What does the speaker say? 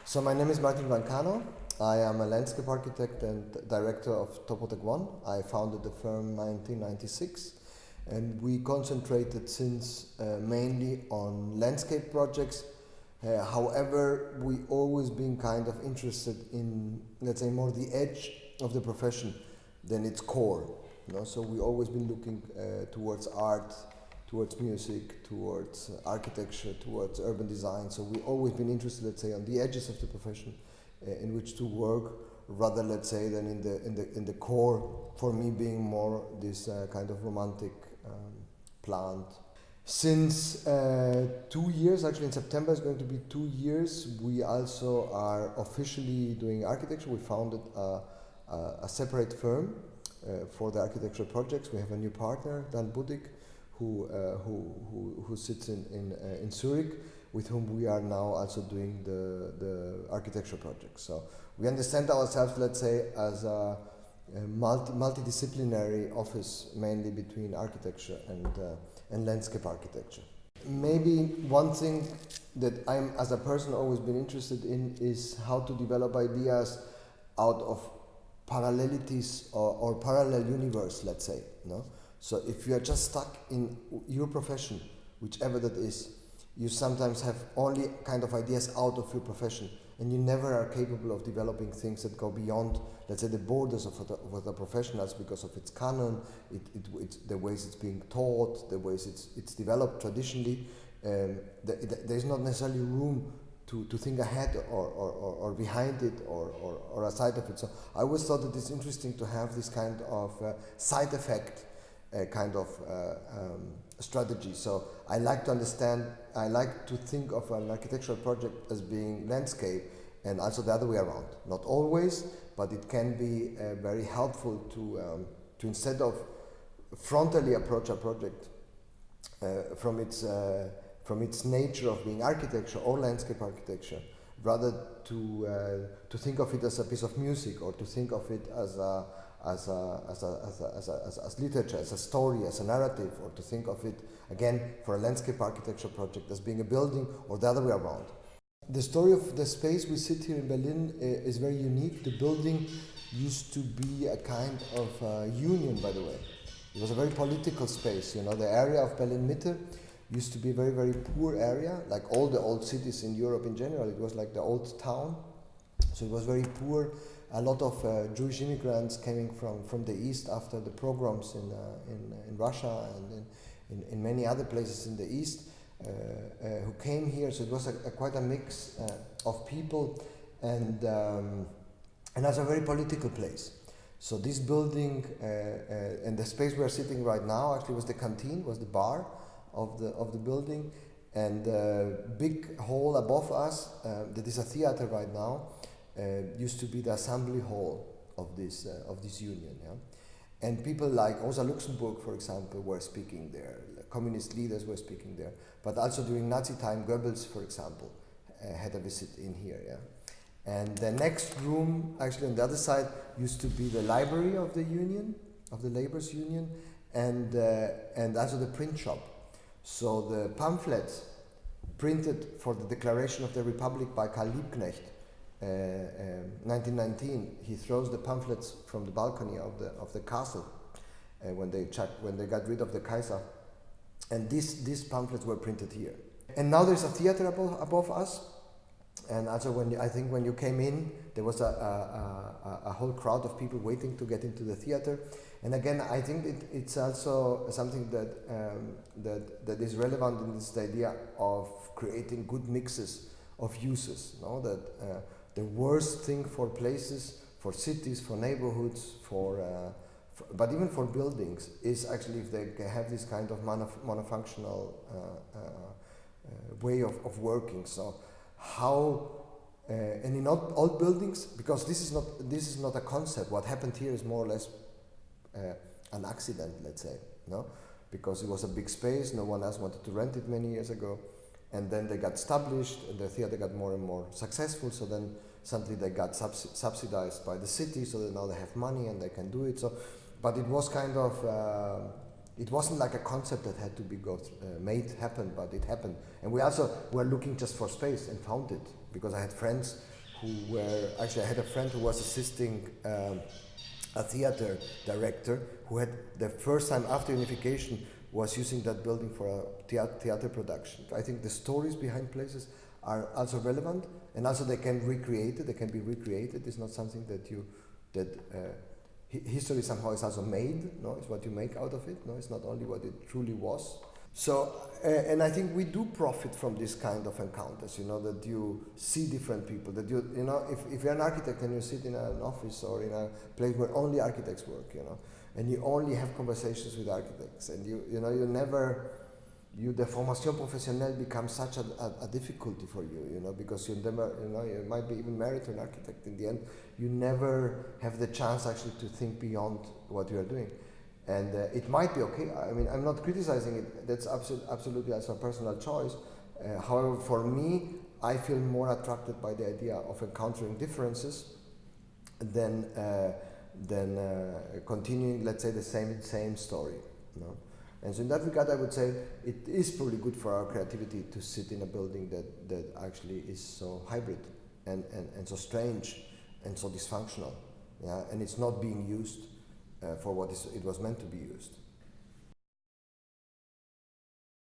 So my name is Rein-Cano. I am a landscape architect and director of Topotek 1. I founded the firm 1996 and we concentrated since mainly on landscape projects. However, we always been kind of interested in, let's say, more the edge of the profession than its core. So we always been looking towards art, towards music, towards architecture, towards urban design. So we've always been interested, let's say, on the edges of the profession in which to work, rather, let's say, than in the core. For me, being more this kind of romantic plant. Since 2 years, actually in September is going to be 2 years, we also are officially doing architecture. We founded a separate firm for the architectural projects. We have a new partner, Dan Budig, who sits in Zurich, with whom we are now also doing the architecture projects. So we understand ourselves, let's say, as a multidisciplinary office, mainly between architecture and landscape architecture. Maybe one thing that I'm, as a person, always been interested in is how to develop ideas out of parallelities or parallel universe, let's say. So if you are just stuck in your profession, whichever that is, you sometimes have only kind of ideas out of your profession, and you never are capable of developing things that go beyond, let's say, the borders of the professionals because of its canon, the ways it's being taught, the ways it's developed traditionally. There's not necessarily room to think ahead or behind it or aside of it. So I always thought that it's interesting to have this kind of side effect kind of strategy. So I like to think of an architectural project as being landscape, and also the other way around. Not always, but it can be very helpful to instead of frontally approach a project from its nature of being architecture or landscape architecture, rather to think of it as a piece of music, or to think of it as literature, as a story, as a narrative, or to think of it, again, for a landscape architecture project, as being a building, or the other way around. The story of the space we sit here in Berlin is very unique. The building used to be a kind of union, by the way. It was a very political space. The area of Berlin Mitte used to be a very, very poor area, like all the old cities in Europe in general. It was like the old town, so it was very poor. A lot of Jewish immigrants coming from the east after the pogroms in Russia and in many other places in the east who came here. So it was quite a mix of people, and that's a very political place. So this building and the space we are sitting right now actually was the canteen, was the bar of the building, and big hall above us that is a theater right now. Used to be the assembly hall of this union, and people like Rosa Luxemburg, for example, were speaking there. Communist leaders were speaking there, but also during Nazi time, Goebbels, for example, had a visit in here, And the next room, actually on the other side, used to be the library of the union, of the laborers' union, and also the print shop. So the pamphlets printed for the Declaration of the Republic by Karl Liebknecht. 1919, he throws the pamphlets from the balcony of the castle when they got rid of the Kaiser, and these pamphlets were printed here. And now there's a theater above us, and also when you came in, there was a whole crowd of people waiting to get into the theater. And again, I think it's also something that is relevant in this idea of creating good mixes of uses. That the worst thing for places, for cities, for neighborhoods, but even for buildings, is actually if they have this kind of monofunctional way of working. So how, and in all buildings, because this is not a concept. What happened here is more or less an accident, let's say, because it was a big space. No one else wanted to rent it many years ago. And then they got established, and the theater got more and more successful. So then suddenly they got subsidized by the city, so that now they have money and they can do it. So, but it was kind of it wasn't like a concept that had to be made happen, but it happened. And we also were looking just for space and found it, because I had friends who were, actually I had a friend who was assisting a theater director who had the first time after unification was using that building for a theater production. I think the stories behind places are also relevant, and also they can recreate it, they can be recreated. It's not something history somehow is also made, no? It's what you make out of it, no? It's not only what it truly was. So, and I think we do profit from this kind of encounters, that you see different people, that if you're an architect and you sit in an office or in a place where only architects work, and you only have conversations with architects, and the formation professionnelle becomes such a difficulty for you, because you never, you might be even married to an architect. In the end, you never have the chance actually to think beyond what you are doing. And it might be okay. I mean, I'm not criticizing it. That's absolutely also a personal choice. However, for me, I feel more attracted by the idea of encountering differences than continuing, let's say, the same story. And so in that regard, I would say it is probably good for our creativity to sit in a building that actually is so hybrid and so strange and so dysfunctional. Yeah? And it's not being used for what it was meant to be used.